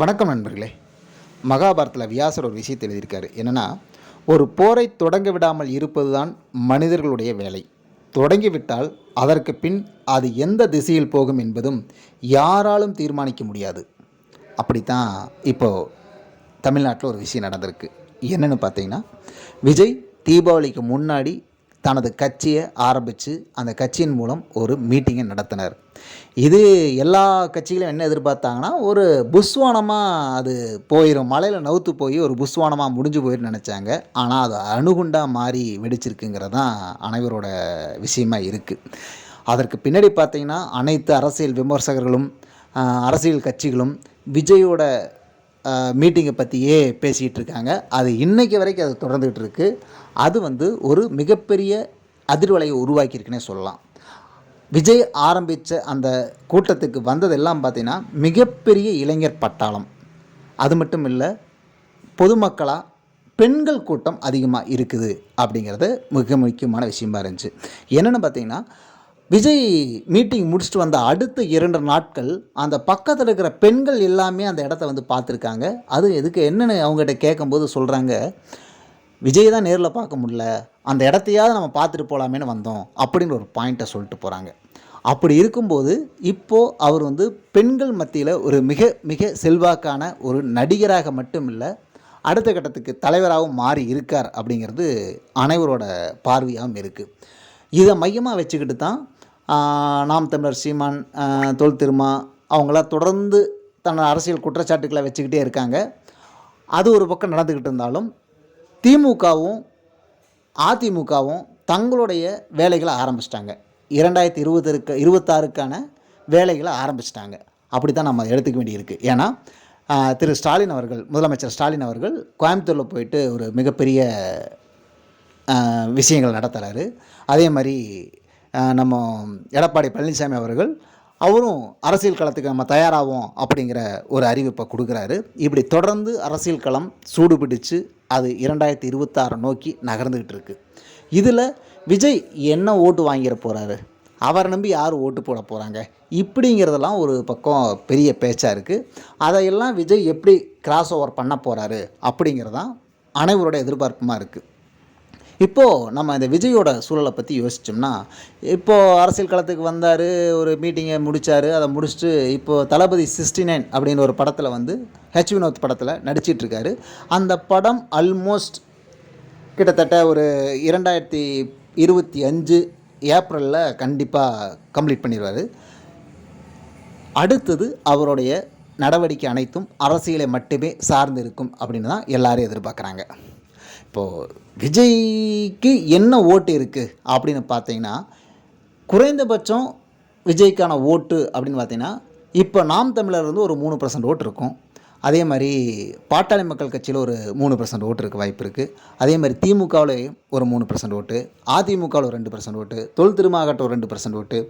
வணக்கம் நண்பர்களே. மகாபாரத்தில் வியாசர் ஒரு விஷயத்தை எழுதியிருக்காரு. என்னென்னா, ஒரு போரை தொடங்க விடாமல் இருப்பது தான் மனிதர்களுடைய வேலை. தொடங்கிவிட்டால் அதற்கு பின் அது எந்த திசையில் போகும் என்பதும் யாராலும் தீர்மானிக்க முடியாது. அப்படித்தான் இப்போது தமிழ்நாட்டில் ஒரு விஷயம் நடந்திருக்கு. என்னென்னு பார்த்தீங்கன்னா, விஜய் தீபாவளிக்கு முன்னாடி தனது கட்சியை ஆரம்பித்து அந்த கட்சியின் மூலம் ஒரு மீட்டிங்கை நடத்தினார். இது எல்லா கட்சிகளும் என்ன எதிர்பார்த்தாங்கன்னா, ஒரு புஸ்வானமாக அது போயிடும், மலையில் நவுத்து போய் ஒரு புஸ்வானமாக முடிஞ்சு போயிடும் நினச்சாங்க. ஆனால் அது அணுகுண்டாக மாறி வெடிச்சிருக்குங்கிறது தான் அனைவரோட விஷயமா இருக்குது. அதற்கு பின்னாடி பார்த்திங்கன்னா, அனைத்து அரசியல் விமர்சகர்களும் அரசியல் கட்சிகளும் விஜயோட மீட்டிங்கை பற்றியே பேசிகிட்டு இருக்காங்க. அது இன்றைக்கு வரைக்கும் அது தொடர்ந்துகிட்டு இருக்குது. அது ஒரு மிகப்பெரிய அதிர்வலையை உருவாக்கியிருக்குன்னே சொல்லலாம். விஜய் ஆரம்பித்த அந்த கூட்டத்துக்கு வந்ததெல்லாம் பார்த்திங்கன்னா, மிகப்பெரிய இளைஞர் பட்டாளம். அது மட்டும் இல்லை, பொதுமக்களாக பெண்கள் கூட்டம் அதிகமாக இருக்குது அப்படிங்கிறது மிக முக்கியமான விஷயமா இருந்துச்சு. என்னென்னு பார்த்திங்கன்னா, விஜய் மீட்டிங் முடிச்சுட்டு வந்த அடுத்த 2 நாட்கள் அந்த பக்கத்தில் இருக்கிற பெண்கள் எல்லாமே அந்த இடத்த பார்த்துருக்காங்க. அது எதுக்கு என்னென்னு அவங்ககிட்ட கேட்கும்போது சொல்கிறாங்க, விஜய் தான் நேரில் பார்க்க முடியல, அந்த இடத்தையாவது நம்ம பார்த்துட்டு போகலாமேன்னு வந்தோம் அப்படின்னு ஒரு பாயிண்ட்டை சொல்லிட்டு போகிறாங்க. அப்படி இருக்கும்போது இப்போது அவர் பெண்கள் மத்தியில் ஒரு மிக மிக செல்வாக்கான ஒரு நடிகராக மட்டும் இல்லை, அடுத்த கட்டத்துக்கு தலைவராகவும் மாறி இருக்கார் அப்படிங்கிறது அனைவரோட பார்வையாகவும் இருக்குது. இதை மையமாக வச்சுக்கிட்டு தான் நாம் தமிழர் சீமான், தொல் திருமா அவங்களாம் தொடர்ந்து தன்னோட அரசியல் குற்றச்சாட்டுக்களை வச்சுக்கிட்டே இருக்காங்க. அது ஒரு பக்கம் நடந்துக்கிட்டு இருந்தாலும் திமுகவும் அதிமுகவும் தங்களுடைய வேலைகளை ஆரம்பிச்சிட்டாங்க. 2026க்கான வேலைகளை ஆரம்பிச்சிட்டாங்க. அப்படி தான் நம்ம எடுத்துக்க வேண்டியிருக்கு. ஏன்னா திரு ஸ்டாலின் அவர்கள், முதலமைச்சர் ஸ்டாலின் அவர்கள் கோயம்புத்தூரில் போயிட்டு ஒரு மிகப்பெரிய விஷயங்கள் நடத்துகிறாரு. அதே மாதிரி நம்ம எடப்பாடி பழனிசாமி அவரும் அரசியல் களத்துக்கு நம்ம தயாராகும் அப்படிங்கிற ஒரு அறிவிப்பை கொடுக்குறாரு. இப்படி தொடர்ந்து அரசியல் களம் சூடு பிடிச்சு அது 2026 நோக்கி நகர்ந்துக்கிட்டு இருக்குது. இதில் விஜய் என்ன ஓட்டு வாங்கிட போகிறாரு, அவரை நம்பி யார் ஓட்டு போட போகிறாங்க, இப்படிங்கிறதெல்லாம் ஒரு பக்கம் பெரிய பேச்சாக இருக்குது. அதையெல்லாம் விஜய் எப்படி கிராஸ் ஓவர் பண்ண போகிறாரு அப்படிங்கிறதான் அனைவரோட எதிர்பார்ப்புமாக இருக்குது. இப்போது நம்ம இந்த விஜயோட சூழலை பற்றி யோசித்தோம்னா, இப்போது அரசியல் களத்துக்கு வந்தார், ஒரு மீட்டிங்கை முடித்தார். அதை முடிச்சுட்டு இப்போது தளபதி 69 அப்படின்னு ஒரு படத்தில் ஹெச் வினோத் படத்தில் நடிச்சிட்ருக்காரு. அந்த படம் ஆல்மோஸ்ட் கிட்டத்தட்ட ஒரு 2025 ஏப்ரலில் கண்டிப்பாக கம்ப்ளீட் பண்ணிடுவார். அடுத்தது அவருடைய நடவடிக்கை அனைத்தும் அரசியலை மட்டுமே சார்ந்து இருக்கும் அப்படின்னு தான் எல்லாரும் எதிர்பார்க்குறாங்க. இப்போது விஜய்க்கு என்ன ஓட்டு இருக்குது அப்படின்னு பார்த்தீங்கன்னா, குறைந்தபட்சம் விஜய்க்கான ஓட்டு அப்படின்னு பார்த்தீங்கன்னா, இப்போ நாம் தமிழர் ஒரு 3% ஓட்டு இருக்கும். அதே மாதிரி பாட்டாளி மக்கள் கட்சியில் ஒரு 3% ஓட்டு இருக்க வாய்ப்பு இருக்குது. அதே மாதிரி திமுகவில் ஒரு 3% ஓட்டு, அதிமுகவில் ஒரு 2% ஓட்டு, தொல் திருமாகட்ட ஒரு 2% ஓட்டு,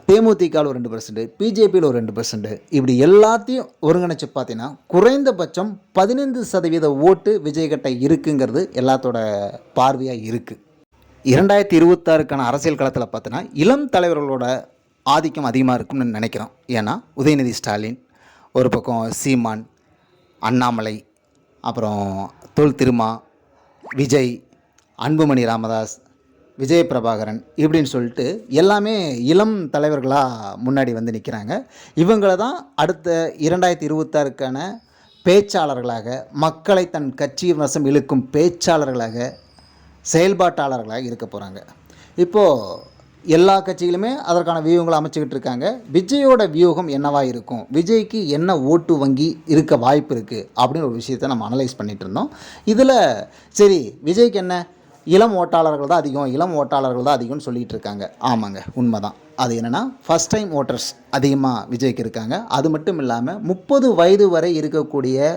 தேமுதிகவில் ஒரு 2%, பிஜேபியில் ஒரு 2%, இப்படி எல்லாத்தையும் ஒருங்கிணைச்சு பார்த்தீங்கன்னா குறைந்தபட்சம் 15% ஓட்டு விஜய்கிட்ட இருக்குங்கிறது எல்லாத்தோட பார்வையாக இருக்குது. 2026க்கான அரசியல் களத்தில் பார்த்தோன்னா இளம் தலைவர்களோட ஆதிக்கம் அதிகமாக இருக்கும்னு நினைக்கிறோம். ஏன்னா உதயநிதி ஸ்டாலின், ஒரு பக்கம் சீமான், அண்ணாமலை, அப்புறம் தொல் திருமா, விஜய், அன்புமணி ராமதாஸ், விஜய பிரபாகரன், இப்படின்னு சொல்லிட்டு எல்லாமே இளம் தலைவர்களாக முன்னாடி நிற்கிறாங்க. இவங்கள தான் அடுத்த 2026க்கான பேச்சாளர்களாக, மக்களை தன் கட்சியின் வசம் இழுக்கும் பேச்சாளர்களாக, செயல்பாட்டாளர்களாக இருக்க போகிறாங்க. இப்போது எல்லா கட்சிகளுமே அதற்கான வியூகங்களை அமைச்சிக்கிட்டு இருக்காங்க. விஜயோட வியூகம் என்னவாக இருக்கும், விஜய்க்கு என்ன ஓட்டு வங்கி இருக்க வாய்ப்பு இருக்குது அப்படின்னு ஒரு விஷயத்தை நம்ம அனலைஸ் பண்ணிகிட்டு இருந்தோம். இதில் சரி, விஜய்க்கு என்ன இளம் ஓட்டாளர்கள் தான் அதிகம்னு சொல்லிகிட்டு இருக்காங்க. ஆமாங்க, உண்மை தான். அது என்னென்னா, ஃபஸ்ட் டைம் ஓட்டர்ஸ் அதிகமாக விஜய்க்கு இருக்காங்க. அது மட்டும் இல்லாமல் 30 வயது வரை இருக்கக்கூடிய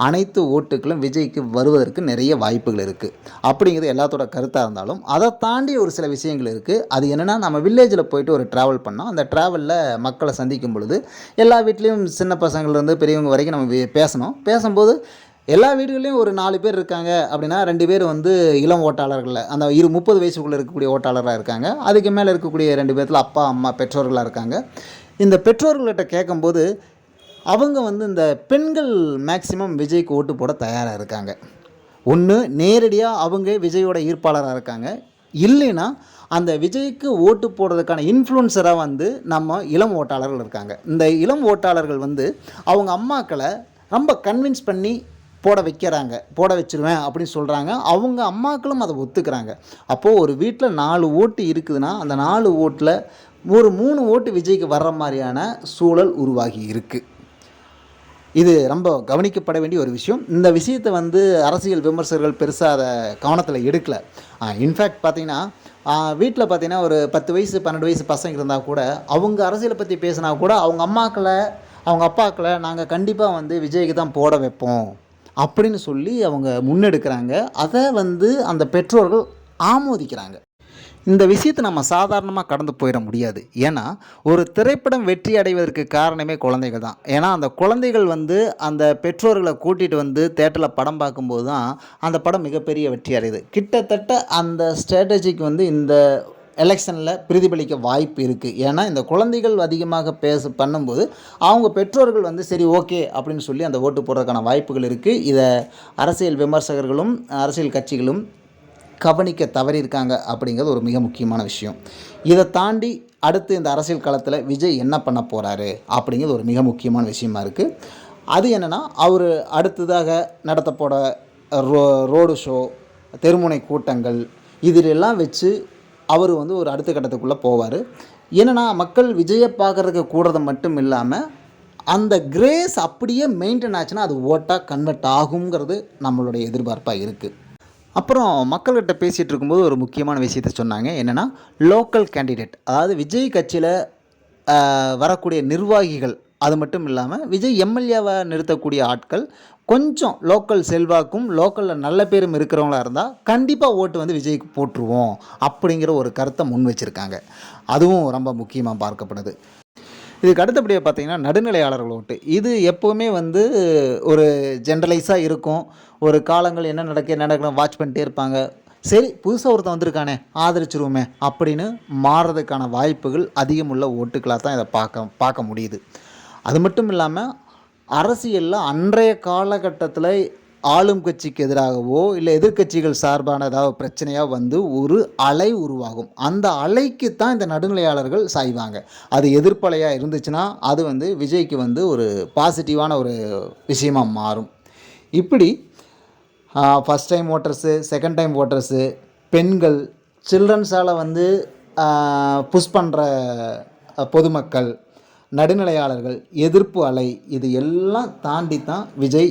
அனைத்து ஓட்டுகளும் விஜய்க்கு வருவதற்கு நிறைய வாய்ப்புகள் இருக்குது அப்படிங்கிறது எல்லாத்தோட கருத்தாக இருந்தாலும், அதை தாண்டி ஒரு சில விஷயங்கள் இருக்குது. அது என்னென்னா, நம்ம வில்லேஜில் போயிட்டு ஒரு ட்ராவல் பண்ணோம். அந்த ட்ராவலில் மக்களை சந்திக்கும் பொழுது எல்லா வீட்லேயும் சின்ன பசங்கள்லேருந்து பெரியவங்க வரைக்கும் நம்ம பேசும்போது எல்லா வீடுகள்லேயும் ஒரு 4 பேர் இருக்காங்க அப்படின்னா 2 பேர் இளம் ஓட்டாளர்கள், அந்த 30 வயசுக்குள்ளே இருக்கக்கூடிய ஓட்டாளராக இருக்காங்க. அதுக்கு மேலே இருக்கக்கூடிய 2 பேர்த்தில் அப்பா அம்மா பெற்றோர்களாக இருக்காங்க. இந்த பெற்றோர்கள்கிட்ட கேட்கும்போது அவங்க வந்து இந்த பெண்கள் மேக்சிமம் விஜய்க்கு ஓட்டு போட தயாராக இருக்காங்க. ஒன்று நேரடியாக அவங்க விஜயோட ஈர்ப்பாளராக இருக்காங்க, இல்லைன்னா அந்த விஜய்க்கு ஓட்டு போடுறதுக்கான இன்ஃப்ளூயன்சராக வந்து நம்ம இளம் ஓட்டாளர்கள் இருக்காங்க. இந்த இளம் ஓட்டாளர்கள் வந்து அவங்க அம்மாக்களை ரொம்ப கன்வின்ஸ் பண்ணி போட வைக்கிறாங்க, போட வச்சுருவேன் அப்படின்னு சொல்கிறாங்க. அவங்க அம்மாக்களும் அதை ஒத்துக்கிறாங்க. அப்போது ஒரு வீட்டில் 4 ஓட்டு இருக்குதுன்னா அந்த 4 ஓட்டில் ஒரு 3 ஓட்டு விஜய்க்கு வர்ற மாதிரியான சூழல் உருவாகி இருக்குது. இது ரொம்ப கவனிக்கப்பட வேண்டிய ஒரு விஷயம். இந்த விஷயத்தை வந்து அரசியல் விமர்சகர்கள் பெருசாக அதை கவனத்தில் எடுக்கலை. இன்ஃபேக்ட் பார்த்திங்கன்னா வீட்டில் பார்த்திங்கன்னா ஒரு 10 வயசு 12 வயசு பசங்க இருந்தால் கூட அவங்க அரசியலை பற்றி பேசினா கூட அவங்க அம்மாக்களை அவங்க அப்பாக்களை நாங்கள் கண்டிப்பாக வந்து விஜய்க்கு தான் போட வைப்போம் அப்படின்னு சொல்லி அவங்க முன்னெடுக்கிறாங்க. அதை வந்து அந்த பெற்றோர்கள் ஆமோதிக்கிறாங்க. இந்த விஷயத்தை நம்ம சாதாரணமாக கடந்து போயிட முடியாது. ஏன்னா ஒரு திரைப்படம் வெற்றி அடைவதற்கு காரணமே குழந்தைகள் தான். ஏன்னா அந்த குழந்தைகள் வந்து அந்த பெற்றோர்களை கூட்டிகிட்டு வந்து தேட்டரில் படம் பார்க்கும்போது தான் அந்த படம் மிகப்பெரிய வெற்றி அடையுது. கிட்டத்தட்ட அந்த ஸ்ட்ராட்டஜிக்கு வந்து இந்த எலெக்ஷனில் பிரதிபலிக்க வாய்ப்பு இருக்குது. ஏன்னா இந்த குழந்தைகள் அதிகமாக பண்ணும்போது அவங்க பெற்றோர்கள் வந்து சரி ஓகே அப்படின்னு சொல்லி அந்த ஓட்டு போடுறதுக்கான வாய்ப்புகள் இருக்குது. இதை அரசியல் விமர்சகர்களும் அரசியல் கட்சிகளும் கவனிக்க தவறியிருக்காங்க அப்படிங்கிறது ஒரு மிக முக்கியமான விஷயம். இதை தாண்டி அடுத்து இந்த அரசியல் களத்தில் விஜய் என்ன பண்ண போகிறாரு அப்படிங்கிறது ஒரு மிக முக்கியமான விஷயமா இருக்குது. அது என்னென்னா அவர் அடுத்ததாக நடத்தப்போட ரோடு ஷோ, தெருமுனை கூட்டங்கள் இதிலெல்லாம் வச்சு அவர் வந்து ஒரு அடுத்த கட்டத்துக்குள்ளே போவார். என்னென்னா மக்கள் விஜயை பார்க்குறதுக்கு கூடுறது மட்டும் இல்லாமல் அந்த கிரேஸ் அப்படியே மெயின்டைன் ஆச்சுன்னா அது ஓட்டாக கன்வெர்ட் ஆகுங்கிறது நம்மளுடைய எதிர்பார்ப்பாக இருக்குது. அப்புறம் மக்கள்கிட்ட பேசிகிட்டு இருக்கும்போது ஒரு முக்கியமான விஷயத்த சொன்னாங்க. என்னென்னா லோக்கல் கேண்டிடேட், அதாவது விஜய் கட்சியில் வரக்கூடிய நிர்வாகிகள், அது மட்டும் இல்லாமல் விஜய் எம்எல்ஏவை நிறுத்தக்கூடிய ஆட்கள் கொஞ்சம் லோக்கல் செல்வாக்கும் லோக்கலில் நல்ல பேரும் இருக்கிறவங்களா இருந்தால் கண்டிப்பாக ஓட்டு வந்து விஜய்க்கு போட்டுருவோம் அப்படிங்கிற ஒரு கருத்தை முன் வச்சுருக்காங்க. அதுவும் ரொம்ப முக்கியமாக பார்க்கப்படுது. இதுக்கு அடுத்தபடியாக பார்த்திங்கன்னா நடுநிலையாளர்கள் ஓட்டு. இது எப்போவுமே வந்து ஒரு ஜென்ரலைஸாக இருக்கும். ஒரு காலங்கள் என்ன நடக்கணும் வாட்ச் பண்ணிட்டே இருப்பாங்க. சரி புதுசாக ஒருத்தன் வந்திருக்கானே ஆதரிச்சிருவோமே அப்படின்னு மாறுறதுக்கான வாய்ப்புகள் அதிகமுள்ள ஓட்டுக்களாக தான் இதை பார்க்க முடியுது. அது மட்டும் இல்லாமல் அரசியலில் அன்றைய காலகட்டத்தில் ஆளும் கட்சிக்கு எதிராகவோ இல்லை எதிர்க்கட்சிகள் சார்பான ஏதாவது பிரச்சனையாக வந்து ஒரு அலை உருவாகும். அந்த அலைக்கு தான் இந்த நடுநிலையாளர்கள் சாய்வாங்க. அது எதிர்ப்பலையாக இருந்துச்சுன்னா அது வந்து விஜய்க்கு வந்து ஒரு பாசிட்டிவான ஒரு விஷயமாக மாறும். இப்படி first time voters, second time voters, பெண்கள், சில்ட்ரன்ஸால் வந்து புஷ் பண்ணுற பொதுமக்கள், நடுநிலையாளர்கள், எதிர்ப்பு அலை, இது எல்லாம் தாண்டி தான் விஜய்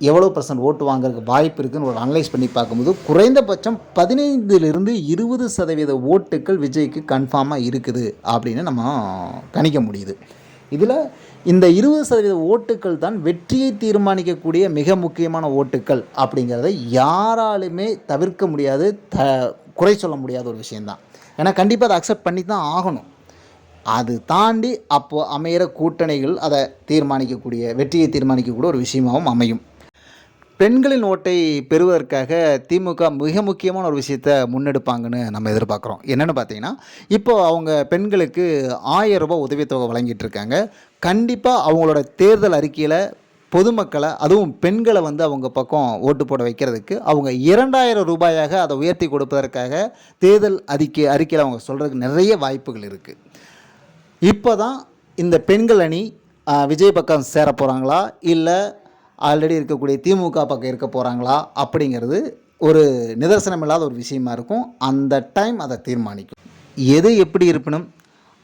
எவ்வளோ % ஓட்டு வாங்குறதுக்கு வாய்ப்பு இருக்குதுன்னு ஒரு அனலைஸ் பண்ணி பார்க்கும்போது குறைந்தபட்சம் 15% ஓட்டுக்கள் விஜய்க்கு கன்ஃபார்மாக இருக்குது அப்படின்னு நம்ம கணிக்க முடியுது. இதில் இந்த 20% ஓட்டுக்கள் தான் வெற்றியை தீர்மானிக்கக்கூடிய மிக முக்கியமான ஓட்டுக்கள் அப்படிங்கிறத யாராலுமே தவிர்க்க முடியாது, குறை சொல்ல முடியாத ஒரு விஷயந்தான். ஏன்னா கண்டிப்பாக அதை அக்செப்ட் பண்ணி தான் ஆகணும். அது தாண்டி அப்போது அமையிற கூட்டணிகள் அதை தீர்மானிக்கக்கூடிய வெற்றியை தீர்மானிக்கக்கூடிய ஒரு விஷயமாகவும் அமையும். பெண்களின் ஓட்டை பெறுவதற்காக திமுக மிக முக்கியமான ஒரு விஷயத்தை முன்னெடுப்பாங்கன்னு நம்ம எதிர்பார்க்குறோம். என்னென்னு பார்த்தீங்கன்னா இப்போது அவங்க பெண்களுக்கு ₹1000 உதவித்தொகை வழங்கிட்டு இருக்காங்க. கண்டிப்பாக அவங்களோட தேர்தல் அறிக்கையில் பொதுமக்களை அதுவும் பெண்களை வந்து அவங்க பக்கம் ஓட்டு போட வைக்கிறதுக்கு அவங்க ₹2000 அதை உயர்த்தி கொடுப்பதற்காக தேர்தல் அறிக்கையில் அவங்க சொல்கிறதுக்கு நிறைய வாய்ப்புகள் இருக்குது. இப்போ தான் இந்த பெண்கள் அணி விஜய் பக்கம் சேர போகிறாங்களா இல்லை ஆல்ரெடி இருக்கக்கூடிய திமுக பக்கம் இருக்க போகிறாங்களா அப்படிங்கிறது ஒரு நிதர்சனம் இல்லாத ஒரு விஷயமா இருக்கும். அந்த டைம் அதை தீர்மானிக்கும். எது எப்படி இருப்பினும்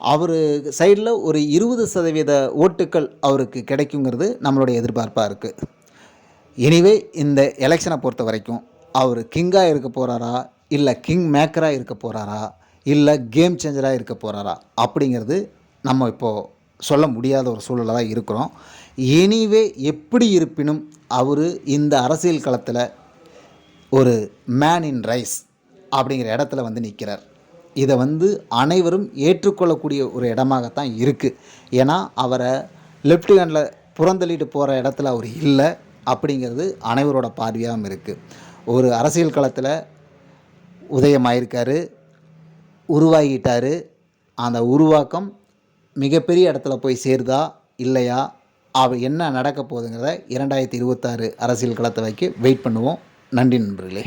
அவர் சைடில் ஒரு 20% ஓட்டுக்கள் அவருக்கு கிடைக்குங்கிறது நம்மளுடைய எதிர்பார்ப்பாக இருக்குது. எனிவே இந்த எலெக்ஷனை பொறுத்த வரைக்கும் அவர் கிங்காக இருக்க போகிறாரா இல்லை கிங் மேக்கராக இருக்க போகிறாரா இல்லை கேம் சேஞ்சராக இருக்க போகிறாரா அப்படிங்கிறது நம்ம இப்போது சொல்ல முடியாத ஒரு சூழலில் தான் இருக்கிறோம். எனிவே எப்படி இருப்பினும் அவர் இந்த அரசியல் களத்தில் ஒரு மேன் இன் ரைஸ் அப்படிங்கிற இடத்துல வந்து நிற்கிறார். இதை வந்து அனைவரும் ஏற்றுக்கொள்ளக்கூடிய ஒரு இடமாகத்தான் இருக்குது. ஏன்னா அவரை லெஃப்ட் ஹேண்டில் புறந்தள்ளிட்டு போகிற இடத்துல அவர் இல்லை அப்படிங்கிறது அனைவரோட பார்வையாகவும் இருக்குது. ஒரு அரசியல் களத்தில் உதயமாயிருக்கார், உருவாகிட்டார். அந்த உருவாக்கம் மிகப்பெரிய இடத்துல போய் சேருதா இல்லையா என்ன நடக்க போகுதுங்கிறத 2026 அரசியல் களத்தை வைக்க வெயிட் பண்ணுவோம். நன்றி நண்பர்களே.